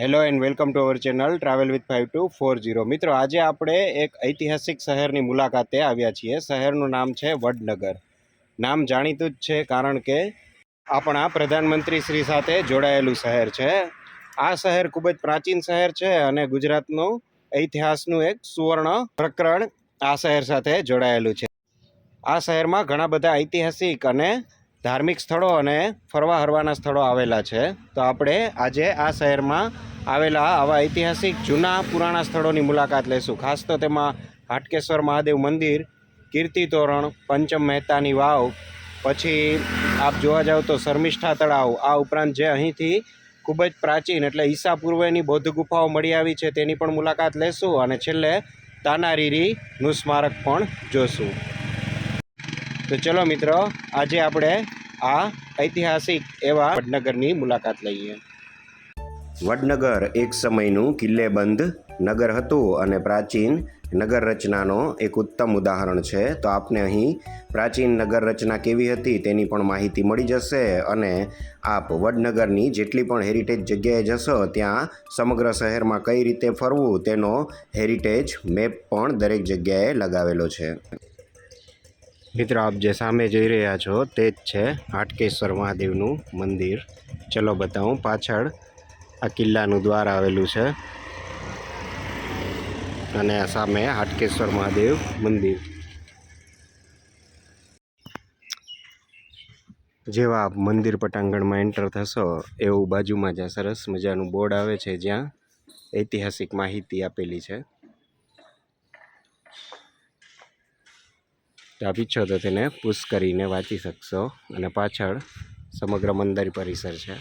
Hello and welcome to our channel travel with 5240। મિત્રો, આજે આપણે એક ઐતિહાસિક શહેરની મુલાકાતે આવ્યા છીએ। શહેરનું નામ છે વડનગર। નામ જાણીતું જ છે કારણ કે આપણા પ્રધાનમંત્રી શ્રી સાથે જોડાયેલું શહેર છે। આ શહેર ખૂબ જ પ્રાચીન શહેર છે અને ગુજરાતનું ઇતિહાસનું એક સુવર્ણ પ્રકરણ આ શહેર સાથે જોડાયેલું છે। આ શહેરમાં ઘણા બધા ઐતિહાસિક અને ધાર્મિક સ્થળો અને ફરવા હરવાના સ્થળો આવેલા છે। તો આપણે આજે આ શહેરમાં આવેલા આવા ઐતિહાસિક જૂના પુરાણા સ્થળોની મુલાકાત લઈશું। ખાસ તો તેમાં હાટકેશ્વર મહાદેવ મંદિર, કીર્તિ તોરણ, પંચમ મહેતાની વાવ, પછી આપ જોવા જાવ તો શર્મિષ્ઠા તળાવ, આ ઉપરાંત જે અહીંથી ખૂબ જ પ્રાચીન એટલે ઈસા પૂર્વેની બૌદ્ધ ગુફાઓ મળી આવી છે તેની પણ મુલાકાત લેશું અને છેલ્લે તાનારીરીનું સ્મારક પણ જોશું। તો ચલો મિત્રો, આજે આપણે આ ઐતિહાસિક એવા વડનગરની મુલાકાત લઈએ। વડનગર એક સમયનું કિલ્લેબંધ નગર હતું અને પ્રાચીન નગર રચનાનો એક ઉત્તમ ઉદાહરણ છે। તો આપને અહીં પ્રાચીન નગર રચના કેવી હતી તેની પણ માહિતી મળી જશે અને આપ વડનગરની જેટલી પણ હેરિટેજ જગ્યાએ જશો ત્યાં સમગ્ર શહેરમાં કઈ રીતે ફરવું તેનો હેરિટેજ મેપ પણ દરેક જગ્યાએ લગાવેલો છે। મિત્રો, આપ જે સામે જોઈ રહ્યા છો તે જ છે હાટકેશ્વર મહાદેવનું મંદિર। ચલો બતાવું, પાછળ આ કિલ્લાનું દ્વાર આવેલું છે અને આ સામે હાટકેશ્વર મહાદેવ મંદિર। જેવા આપ મંદિર પટાંગણમાં એન્ટર થશો એવું બાજુમાં જ્યાં સરસ મજાનું બોર્ડ આવે છે જ્યાં ઐતિહાસિક માહિતી આપેલી છે। આપ ઈચ્છો તો તેને પુશ કરીને વાંચી શકશો અને પાછળ સમગ્ર મંદિર પરિસર છે।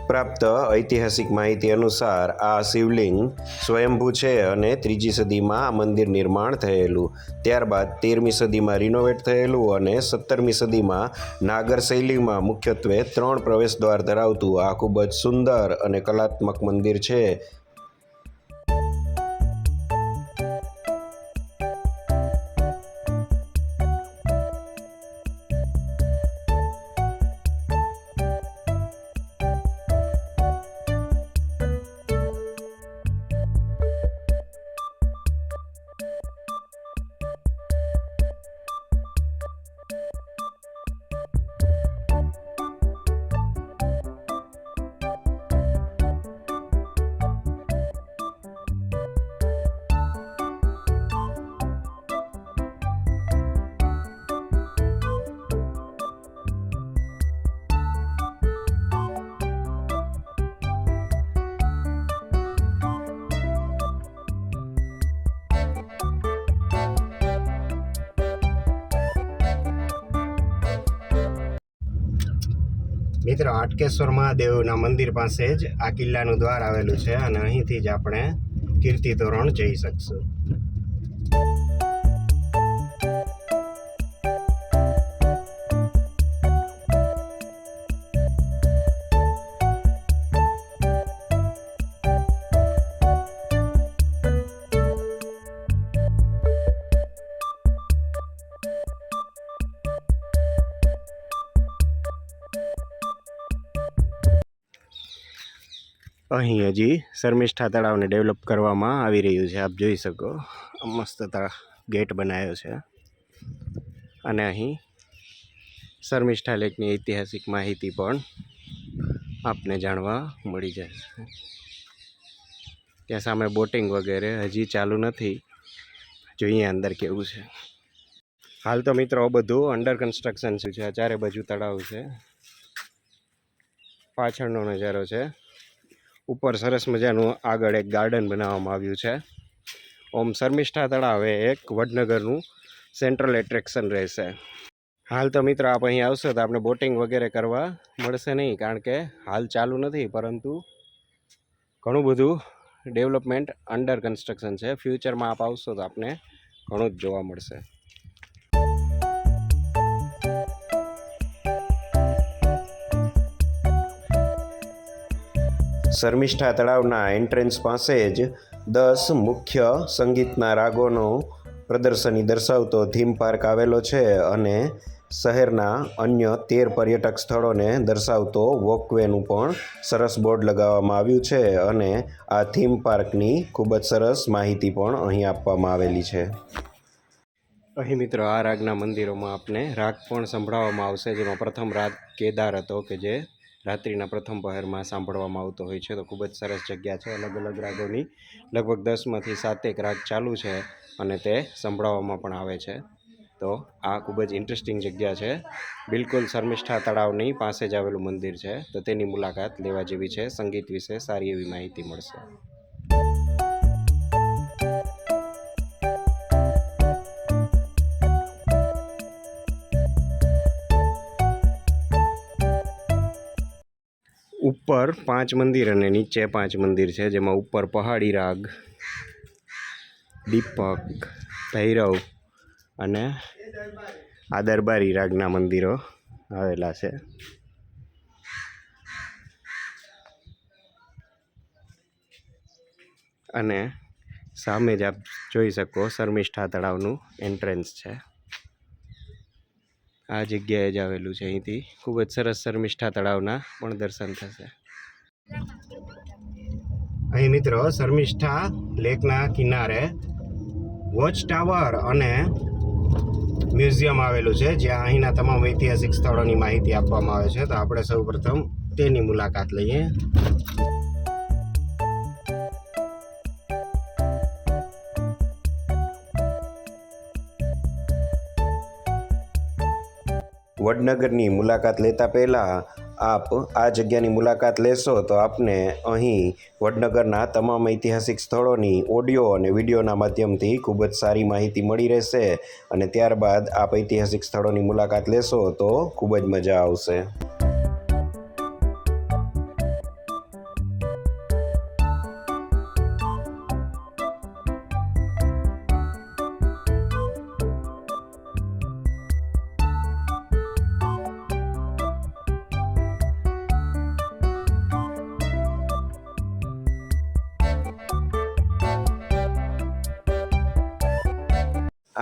પ્રાપ્ત ઐતિહાસિક માહિતી અનુસાર આ શિવલિંગ સ્વયંભૂ છે અને 3જી સદીમાં આ મંદિર નિર્માણ થયેલું, ત્યારબાદ 13મી સદીમાં રિનોવેટ થયેલું અને 17મી સદીમાં નાગર શૈલીમાં મુખ્યત્વે 3 પ્રવેશ દ્વાર ધરાવતું આ ખૂબ જ સુંદર અને કલાત્મક મંદિર છે। મિત્રો, હાટકેશ્વર મહાદેવના મંદિર પાસે જ આ કિલ્લાનું દ્વાર આવેલું છે અને અહીંથી જ આપણે કીર્તિ તોરણ જઈ શકશું। અહીં હજી શર્મિષ્ઠા તળાવને ડેવલપ કરવામાં આવી રહ્યું છે। આપ જોઈ શકો, મસ્ત ગેટ બનાવ્યો છે અને અહીં શર્મિષ્ઠા લેકની ઐતિહાસિક માહિતી પણ આપને જાણવા મળી જશે। ત્યાં સામે બોટિંગ વગેરે હજી ચાલુ નથી, જોઈએ અંદર કેવું છે। હાલ તો મિત્રો બધું અંડર કન્સ્ટ્રક્શન છે। ચારે બાજુ તળાવ છે, પાછળનો નજારો છે। ઉપર સરસ મજાનું આગળ એક ગાર્ડન બનાવવામાં આવ્યું છે। ઓમ શર્મિષ્ઠા તળાવ એ એક વડનગરનું સેન્ટ્રલ એટ્રેક્શન રહેશે। હાલ તો મિત્રો આપ અહીં આવશો તો આપણે બોટિંગ વગેરે કરવા મળશે નહીં કારણ કે હાલ ચાલુ નથી, પરંતુ ઘણું બધું ડેવલપમેન્ટ અંડર કન્સ્ટ્રક્શન છે। ફ્યુચરમાં આપ આવશો તો આપને ઘણું જ જોવા મળશે। શર્મિષ્ઠા તળાવના એન્ટ્રન્સ પાસે જ 10 મુખ્ય સંગીતના રાગોનો પ્રદર્શની દર્શાવતો થીમ પાર્ક આવેલો છે અને શહેરના અન્ય 13 પર્યટક સ્થળોને દર્શાવતો વોકવેનું પણ સરસ બોર્ડ લગાવવામાં આવ્યું છે અને આ થીમ પાર્કની ખૂબ જ સરસ માહિતી પણ અહીં આપવામાં આવેલી છે. અહીં મિત્રો આ રાગના મંદિરોમાં આપને રાગ પણ સંભળાવવામાં આવશે, જેમાં પ્રથમ રાગ કેદાર હતો કે જે રાત્રિના પ્રથમ પહરમાં સાંભળવામાં આવતો હોય છે. તો ખૂબ જ સરસ જગ્યા છે. અલગ અલગ રાગોની લગભગ 10માંથી 7 રાગ ચાલુ છે અને તે સંભળાવવામાં પણ આવે છે. તો આ ખૂબ જ ઇન્ટરેસ્ટિંગ જગ્યા છે. બિલકુલ શર્મિષ્ઠા તળાવની પાસે જ આવેલું મંદિર છે, તો તેની મુલાકાત લેવા જેવી છે. સંગીત વિશે સારી એવી માહિતી મળશે. ઉપર 5 મંદિર અને નીચે 5 મંદિર છે, જેમાં ઉપર પહાડી રાગ, દીપક, ભૈરવ અને આ દરબારી રાગના મંદિરો આવેલા છે. અને સામે જ આપ જોઈ શકો શર્મિષ્ઠા તળાવનું એન્ટ્રન્સ છે. આ જગ્યાએ જ આવેલું છે. અહીંથી ખૂબ જ સરસ શર્મિષ્ઠા તળાવના પણ દર્શન થશે. અહીં મિત્રો શર્મિષ્ઠા લેકના કિનારે વોચ ટાવર અને મ્યુઝિયમ આવેલું છે, જ્યાં અહીંના તમામ ઐતિહાસિક સ્થળોની માહિતી આપવામાં આવે છે. તો આપણે સૌ પ્રથમ તેની મુલાકાત લઈએ. વડનગરની મુલાકાત લેતા પહેલાં આપ આ જગ્યાની મુલાકાત લેશો તો આપને અહીં વડનગરના તમામ ઐતિહાસિક સ્થળોની ઓડિયો અને વિડીયોના માધ્યમથી ખૂબ જ સારી માહિતી મળી રહેશે. અને ત્યારબાદ આપ ઐતિહાસિક સ્થળોની મુલાકાત લેશો તો ખૂબ જ મજા આવશે.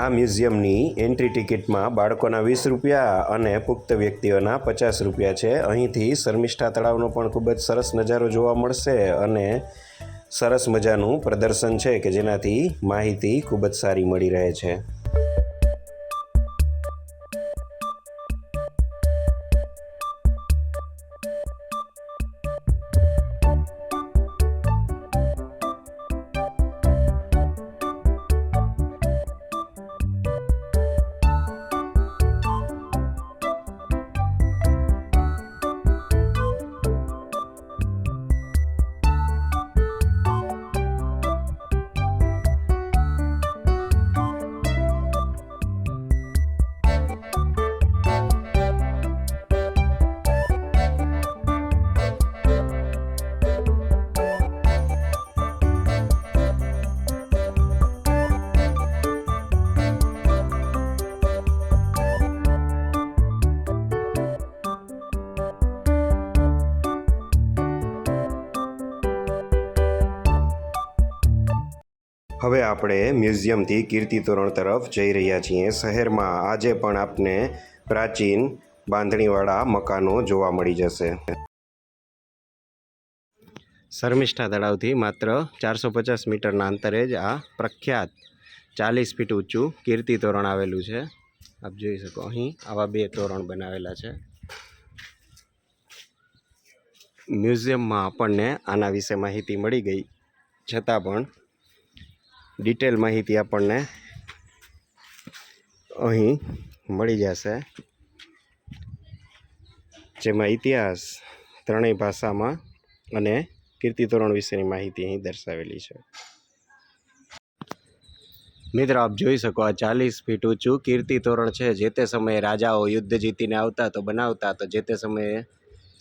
આ મ્યુઝિયમની એન્ટ્રી ટિકિટમાં બાળકોના 20 રૂપિયા અને પુખ્ત વ્યક્તિઓના 50 રૂપિયા છે. અહીંથી શર્મિષ્ઠા તળાવનો પણ ખૂબ જ સરસ નજારો જોવા મળશે અને સરસ મજાનું પ્રદર્શન છે કે જેનાથી માહિતી ખૂબ જ સારી મળી રહે છે. હવે આપણે મ્યુઝિયમથી કીર્તિ તોરણ તરફ જઈ રહ્યા છીએ. શહેરમાં આજે પણ આપને પ્રાચીન બાંધણીવાળા મકાનો જોવા મળી જશે. શર્મિષ્ઠા તળાવથી માત્ર 450 મીટરના અંતરે જ આ પ્રખ્યાત 40 ફીટ ઊંચું કીર્તિ તોરણ આવેલું છે. આપ જોઈ શકો અહીં આવા 2 તોરણ બનાવેલા છે. મ્યુઝિયમમાં આપણને આના વિશે માહિતી મળી ગઈ, છતાં પણ ડિટેલ માહિતી આપણને અહીં મળી જશે, જેમાં ઇતિહાસ ત્રણેય ભાષામાં અને કીર્તિ તોરણ વિશેની માહિતી અહીં દર્શાવેલી છે. મિત્રો આપ જોઈ શકો આ 40 ફીટ ઊંચું કીર્તિ તોરણ છે. જે તે સમયે રાજાઓ યુદ્ધ જીતીને આવતા તો બનાવતા, તો જે તે સમયે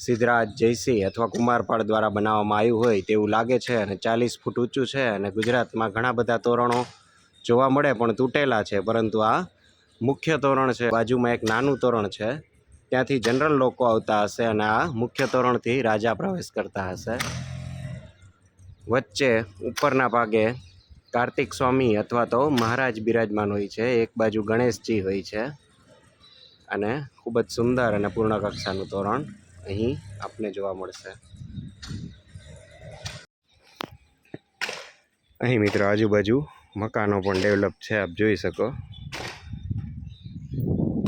સિદ્ધરાજ જયસિંહ અથવા કુમારપાળ દ્વારા બનાવવામાં આવ્યું હોય તેવું લાગે છે. અને 40 ફૂટ ઊંચું છે. અને ગુજરાતમાં ઘણા બધા તોરણો જોવા મળે પણ તૂટેલા છે, પરંતુ આ મુખ્ય તોરણ છે. બાજુમાં એક નાનું તોરણ છે, ત્યાંથી જનરલ લોકો આવતા હશે અને આ મુખ્ય તોરણથી રાજા પ્રવેશ કરતા હશે. વચ્ચે ઉપરના ભાગે કાર્તિક સ્વામી અથવા તો મહારાજ બિરાજમાન હોય છે. એક બાજુ ગણેશજી હોય છે. અને ખૂબ જ સુંદર અને પૂર્ણ કક્ષાનું તોરણ અહીં આપને જોવા મળશે. અહીં મિત્રો આજુબાજુ મકાનો પણ ડેવલપ છે, આપ જોઈ શકો.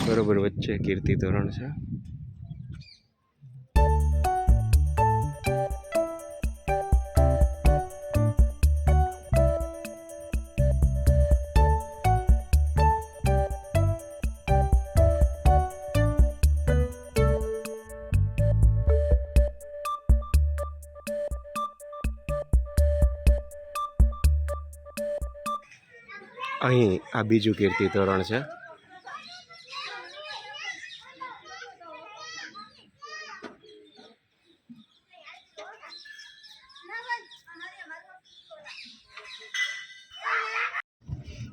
બરોબર વચ્ચે કીર્તિ તોરણ છે. અહીં આ બીજું કીર્તિ તોરણ છે.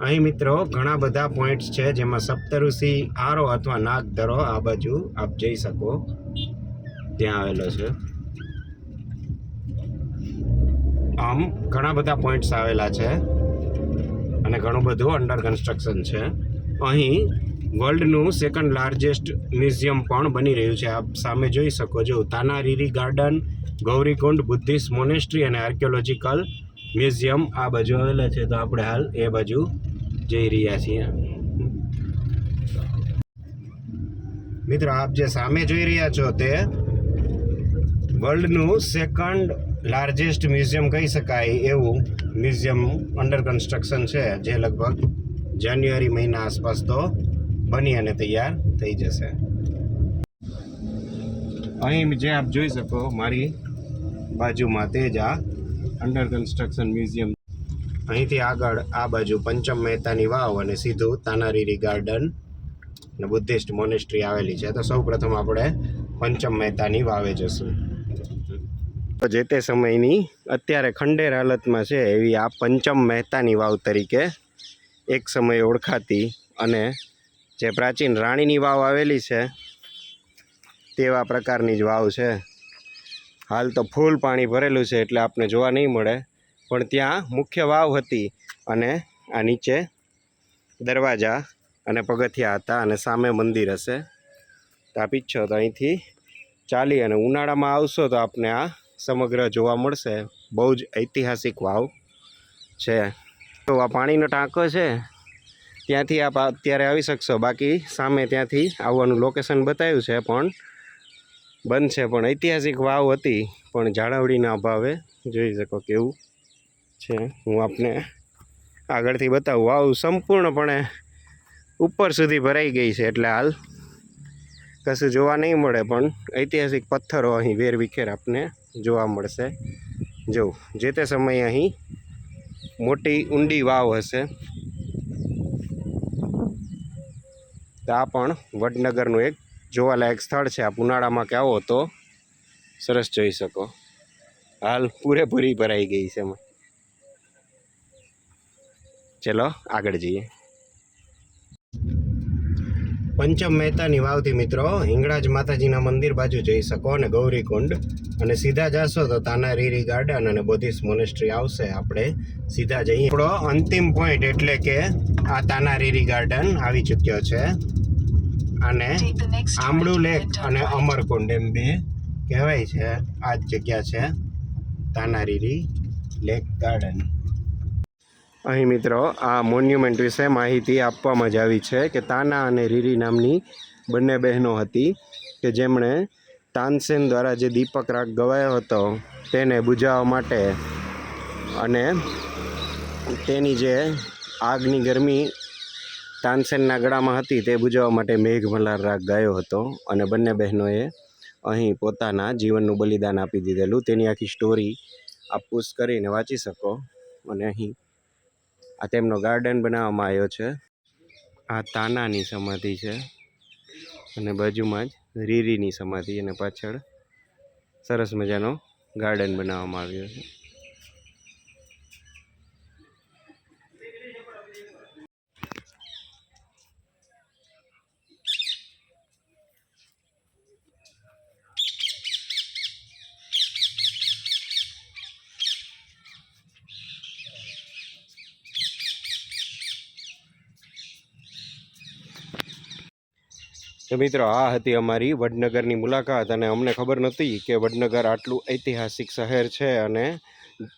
અહીં મિત્રો ઘણા બધા પોઈન્ટ્સ છે, જેમાં સપ્તઋષિ આરો અથવા નાગધરો આ બાજુ આપ જઈ શકો ત્યાં આવેલો છે. આમ ઘણા બધા પોઈન્ટ્સ આવેલા છે અને ઘણું બધું અંડર કન્સ્ટ્રક્શન છે. અહીં વર્લ્ડનું સેકન્ડ લાર્જેસ્ટ મ્યુઝિયમ પણ બની રહ્યું છે. આપ સામે જોઈ શકો છો Tanariri garden, Gaurikund, Buddhist monastery અને આર્કિયોલોજીકલ મ્યુઝિયમ આ બાજુ આવેલા છે. તો આપણે હાલ એ બાજુ જઈ રહ્યા છીએ. મિત્રો આપ જે સામે જોઈ રહ્યા છો તે વર્લ્ડનું સેકન્ડ લાર્જેસ્ટ મ્યુઝિયમ કહી શકાય એવું મ્યુઝિયમ અંડર કન્સ્ટ્રક્શન છે, જે લગભગ જાન્યુઆરી મહિના આસપાસ તો બની અને તૈયાર થઈ જશે. અહીં જે આપ જોઈ શકો મારી બાજુમાં તે જ આ અંડર કન્સ્ટ્રક્શન મ્યુઝિયમ. અહીંથી આગળ આ બાજુ પંચમ મહેતાની વાવ અને સીધું તાનારીરી ગાર્ડન અને બુદ્ધિસ્ટ મોનેસ્ટ્રી આવેલી છે. તો સૌ પ્રથમ આપણે પંચમ મહેતાની વાવે જશું. જે તે સમયની અત્યારે ખંડેર હાલતમાં છે એવી આ પંચમ મહેતાની વાવ તરીકે એક સમયે ઓળખાતી અને જે પ્રાચીન રાણીની વાવ આવેલી છે તેવા પ્રકારની જ વાવ છે. હાલ તો ફૂલ પાણી ભરેલું છે એટલે આપને જોવા નહીં મળે, પણ ત્યાં મુખ્ય વાવ હતી અને આ નીચે દરવાજા અને પગથિયા હતા અને સામે મંદિર હશે. તો આપ ઈચ્છો તો અહીંથી ચાલી અને ઉનાળામાં આવશો તો આપને આ સમગ્ર જોવા મળશે. બહુ જ ઐતિહાસિક વાવ છે. તો આ પાણીનો ટાંકો છે, ત્યાંથી આપ અત્યારે આવી શકશો. બાકી સામે ત્યાંથી આવવાનું લોકેશન બતાવ્યું છે પણ બંધ છે. પણ ઐતિહાસિક વાવ હતી, પણ જાળવણીના અભાવે જોઈ શકો કેવું છે. હું આપને આગળથી બતાવું. વાવ સંપૂર્ણપણે ઉપર સુધી ભરાઈ ગઈ છે એટલે હાલ કશું જોવા નહીં મળે, પણ ઐતિહાસિક પથ્થરો અહીં વેરવિખેર આપને જોવા મળશે. જો જે તે સમયે અહીં મોટી ઊંડી વાવ હશે. તો આ પણ વડનગરનું એક જોવાલાયક સ્થળ છે. આપ ઉનાળામાં કે આવો તો સરસ જોઈ શકો. હાલ પૂરેપૂરી ભરાઈ ગઈ છે. ચલો આગળ જઈએ. પંચમ મહેતાની વાવથી મિત્રો હિંગળાજ માતાજીના મંદિર બાજુ જઈ શકો અને ગૌરીકુંડ, અને સીધા જશો તો તાનારીરી ગાર્ડન અને બુદ્ધિસ્ટ મોનેસ્ટ્રી આવશે. આપણે સીધા જઈએ. આપણો અંતિમ પોઈન્ટ એટલે કે આ તાનારીરી ગાર્ડન આવી ચૂક્યો છે અને આંબળુ લેક અને અમરકુંડ એમ બે કહેવાય છે. આ જ જગ્યા છે તાનારીરી લેક ગાર્ડન. અહીં મિત્રો આ મોન્યુમેન્ટ વિશે માહિતી આપવામાં જ આવી છે કે તાના અને રીરી નામની બંને બહેનો હતી કે જેમણે તાનસેન દ્વારા જે દીપક રાગ ગવાયો હતો તેને બુઝાવવા માટે અને તેની જે આગની ગરમી તાનસેનના ગળામાં હતી તે બુઝાવવા માટે મેઘમલ્હાર રાગ ગાયો હતો. અને બંને બહેનોએ અહીં પોતાના જીવનનું બલિદાન આપી દીધેલું. તેની આખી સ્ટોરી આપ પુશ કરીને વાંચી શકો. અને અહીં આ તેમનો ગાર્ડન બનાવવામાં આવ્યો છે. આ તાનાની સમાધિ છે અને બાજુમાં જ રીરીની સમાધિ, અને પાછળ સરસ મજાનો ગાર્ડન બનાવવામાં આવ્યો છે. તો મિત્રો આ હતી અમારી વડનગરની મુલાકાત, અને અમને ખબર નહોતી કે વડનગર આટલું ઐતિહાસિક શહેર છે. અને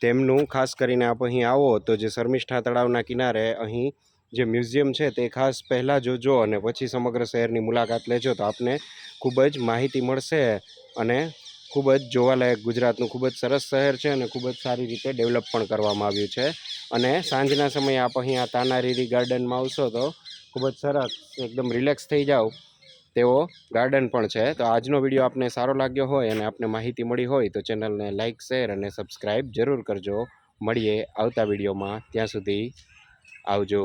તેમનું ખાસ કરીને આપ અહીં આવો તો જે શર્મિષ્ઠા તળાવના કિનારે અહીં જે મ્યુઝિયમ છે તે ખાસ પહેલાં જોજો અને પછી સમગ્ર શહેરની મુલાકાત લેજો તો આપને ખૂબ જ માહિતી મળશે. અને ખૂબ જ જોવાલાયક ગુજરાતનું ખૂબ જ સરસ શહેર છે અને ખૂબ જ સારી રીતે ડેવલપ પણ કરવામાં આવ્યું છે. અને સાંજના સમયે આપ અહીં આ તાનારીરી ગાર્ડનમાં આવશો તો ખૂબ જ સરસ એકદમ રિલેક્સ થઈ જાઓ તેવો ગાર્ડન પણ છે. તો આજનો વિડીયો આપને સારો લાગ્યો હોય અને આપને માહિતી મળી હોય તો ચેનલને લાઇક, શેર અને સબસ્ક્રાઈબ જરૂર કરજો. મળીએ આવતા વિડીયોમાં, ત્યાં સુધી આવજો.